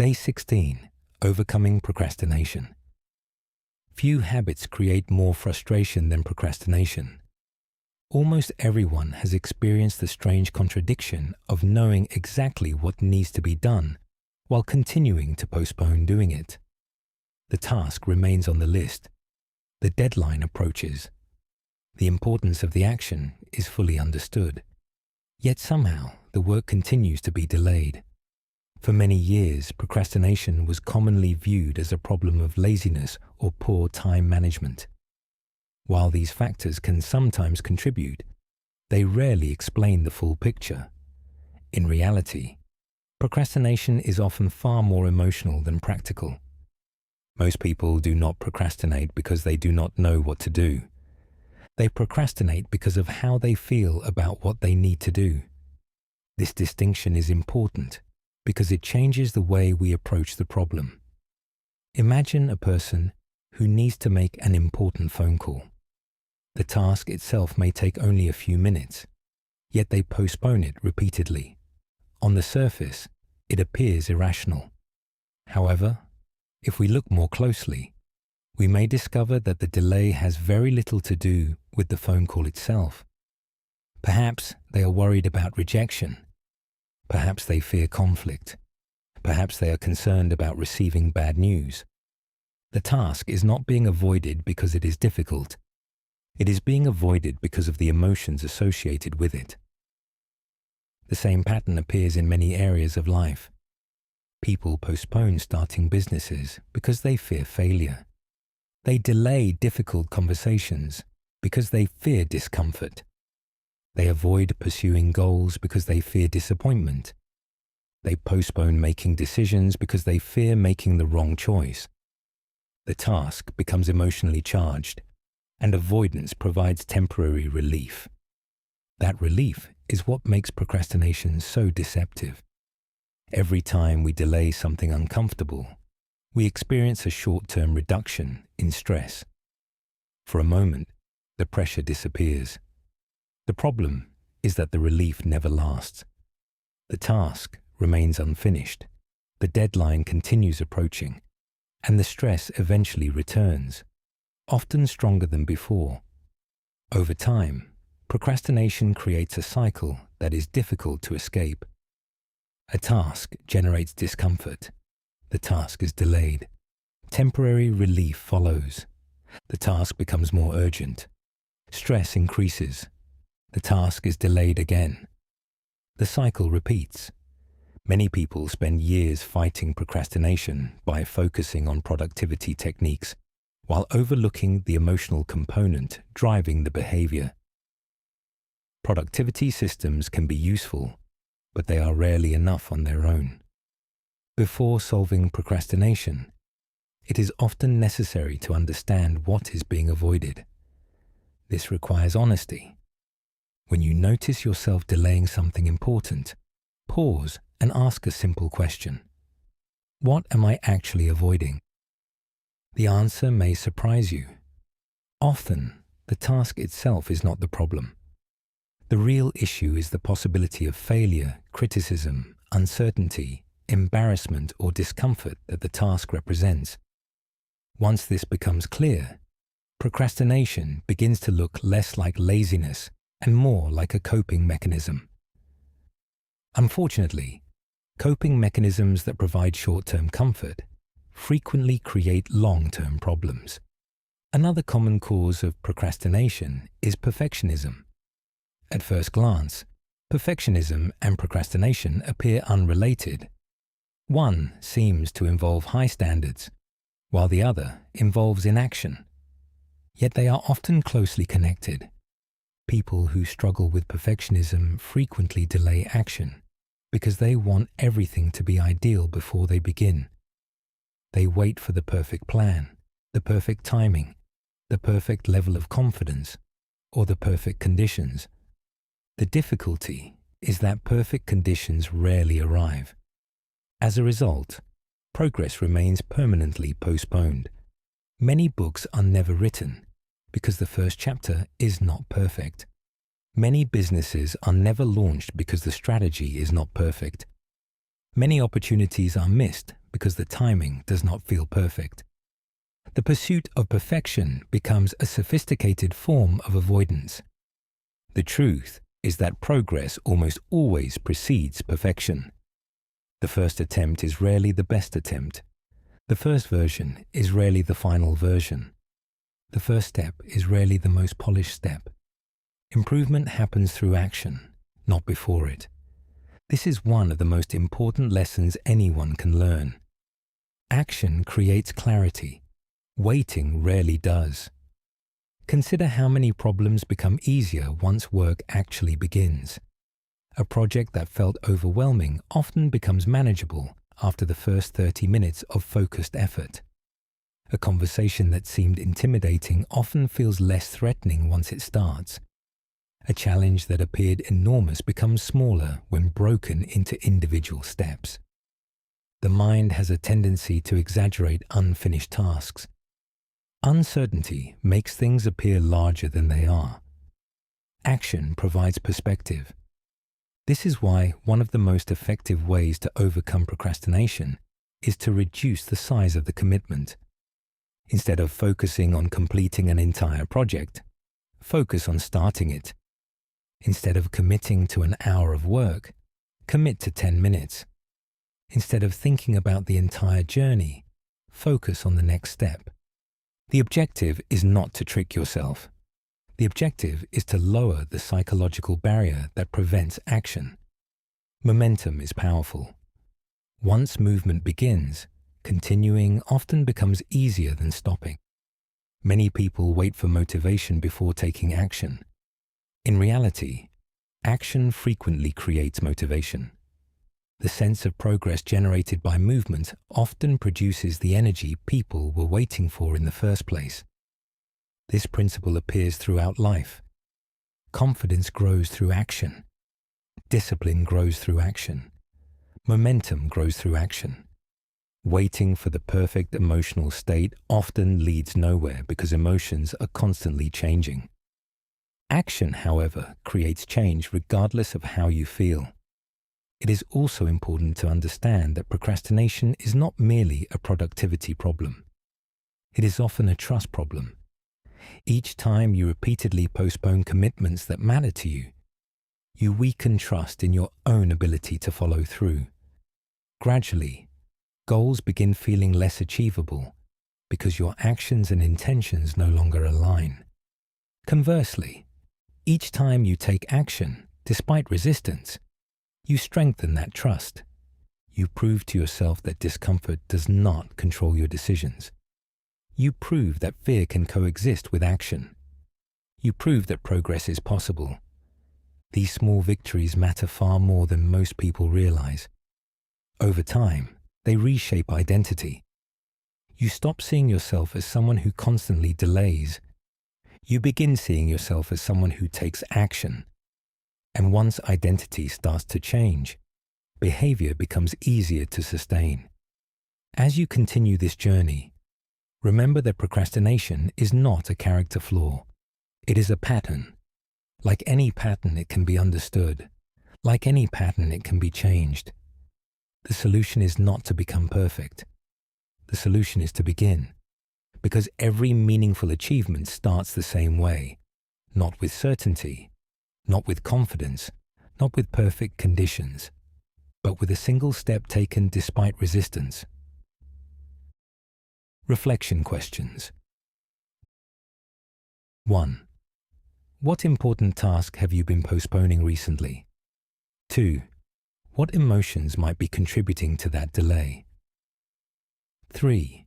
Day 16. Overcoming Procrastination. Few habits create more frustration than procrastination. Almost everyone has experienced the strange contradiction of knowing exactly what needs to be done while continuing to postpone doing it. The task remains on the list. The deadline approaches. The importance of the action is fully understood. Yet somehow the work continues to be delayed. For many years, procrastination was commonly viewed as a problem of laziness or poor time management. While these factors can sometimes contribute, they rarely explain the full picture. In reality, procrastination is often far more emotional than practical. Most people do not procrastinate because they do not know what to do. They procrastinate because of how they feel about what they need to do. This distinction is important because it changes the way we approach the problem. Imagine a person who needs to make an important phone call. The task itself may take only a few minutes, yet they postpone it repeatedly. On the surface, it appears irrational. However, if we look more closely, we may discover that the delay has very little to do with the phone call itself. Perhaps they are worried about rejection. Perhaps they fear conflict. Perhaps they are concerned about receiving bad news. The task is not being avoided because it is difficult. It is being avoided because of the emotions associated with it. The same pattern appears in many areas of life. People postpone starting businesses because they fear failure. They delay difficult conversations because they fear discomfort. They avoid pursuing goals because they fear disappointment. They postpone making decisions because they fear making the wrong choice. The task becomes emotionally charged, and avoidance provides temporary relief. That relief is what makes procrastination so deceptive. Every time we delay something uncomfortable, we experience a short-term reduction in stress. For a moment, the pressure disappears. The problem is that the relief never lasts. The task remains unfinished, the deadline continues approaching, and the stress eventually returns, often stronger than before. Over time, procrastination creates a cycle that is difficult to escape. A task generates discomfort. The task is delayed. Temporary relief follows. The task becomes more urgent. Stress increases. The task is delayed again. The cycle repeats. Many people spend years fighting procrastination by focusing on productivity techniques, while overlooking the emotional component driving the behavior. Productivity systems can be useful, but they are rarely enough on their own. Before solving procrastination, it is often necessary to understand what is being avoided. This requires honesty. When you notice yourself delaying something important, pause and ask a simple question. What am I actually avoiding? The answer may surprise you. Often, the task itself is not the problem. The real issue is the possibility of failure, criticism, uncertainty, embarrassment, or discomfort that the task represents. Once this becomes clear, procrastination begins to look less like laziness and more like a coping mechanism. Unfortunately, coping mechanisms that provide short-term comfort frequently create long-term problems. Another common cause of procrastination is perfectionism. At first glance, perfectionism and procrastination appear unrelated. One seems to involve high standards, while the other involves inaction. Yet they are often closely connected. People who struggle with perfectionism frequently delay action because they want everything to be ideal before they begin. They wait for the perfect plan, the perfect timing, the perfect level of confidence, or the perfect conditions. The difficulty is that perfect conditions rarely arrive. As a result, progress remains permanently postponed. Many books are never written because the first chapter is not perfect. Many businesses are never launched because the strategy is not perfect. Many opportunities are missed because the timing does not feel perfect. The pursuit of perfection becomes a sophisticated form of avoidance. The truth is that progress almost always precedes perfection. The first attempt is rarely the best attempt. The first version is rarely the final version. The first step is rarely the most polished step. Improvement happens through action, not before it. This is one of the most important lessons anyone can learn. Action creates clarity. Waiting rarely does. Consider how many problems become easier once work actually begins. A project that felt overwhelming often becomes manageable after the first 30 minutes of focused effort. A conversation that seemed intimidating often feels less threatening once it starts. A challenge that appeared enormous becomes smaller when broken into individual steps. The mind has a tendency to exaggerate unfinished tasks. Uncertainty makes things appear larger than they are. Action provides perspective. This is why one of the most effective ways to overcome procrastination is to reduce the size of the commitment. Instead of focusing on completing an entire project, focus on starting it. Instead of committing to an hour of work, commit to 10 minutes. Instead of thinking about the entire journey, focus on the next step. The objective is not to trick yourself. The objective is to lower the psychological barrier that prevents action. Momentum is powerful. Once movement begins, continuing often becomes easier than stopping. Many people wait for motivation before taking action. In reality, action frequently creates motivation. The sense of progress generated by movement often produces the energy people were waiting for in the first place. This principle appears throughout life. Confidence grows through action. Discipline grows through action. Momentum grows through action. Waiting for the perfect emotional state often leads nowhere because emotions are constantly changing. Action, however, creates change regardless of how you feel. It is also important to understand that procrastination is not merely a productivity problem. It is often a trust problem. Each time you repeatedly postpone commitments that matter to you, you weaken trust in your own ability to follow through. Gradually, goals begin feeling less achievable because your actions and intentions no longer align. Conversely, each time you take action, despite resistance, you strengthen that trust. You prove to yourself that discomfort does not control your decisions. You prove that fear can coexist with action. You prove that progress is possible. These small victories matter far more than most people realize. Over time, they reshape identity. You stop seeing yourself as someone who constantly delays. You begin seeing yourself as someone who takes action. And once identity starts to change, behavior becomes easier to sustain. As you continue this journey, remember that procrastination is not a character flaw. It is a pattern. Like any pattern, it can be understood. Like any pattern, it can be changed. The solution is not to become perfect. The solution is to begin. Because every meaningful achievement starts the same way, not with certainty, not with confidence, not with perfect conditions, but with a single step taken despite resistance. Reflection questions. 1. What important task have you been postponing recently? 2. What emotions might be contributing to that delay? 3.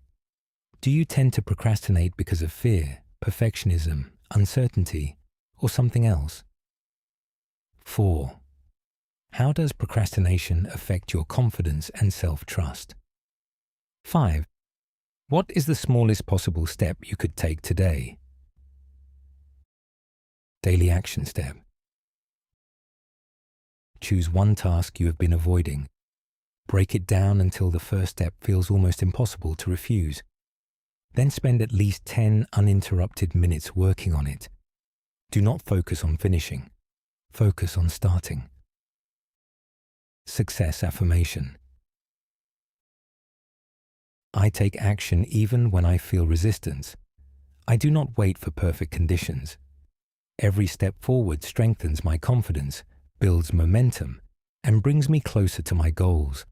Do you tend to procrastinate because of fear, perfectionism, uncertainty, or something else? 4. How does procrastination affect your confidence and self-trust? 5. What is the smallest possible step you could take today? Daily action step. Choose one task you have been avoiding. Break it down until the first step feels almost impossible to refuse. Then spend at least 10 uninterrupted minutes working on it. Do not focus on finishing. Focus on starting. Success affirmation. I take action even when I feel resistance. I do not wait for perfect conditions. Every step forward strengthens my confidence, builds momentum, and brings me closer to my goals.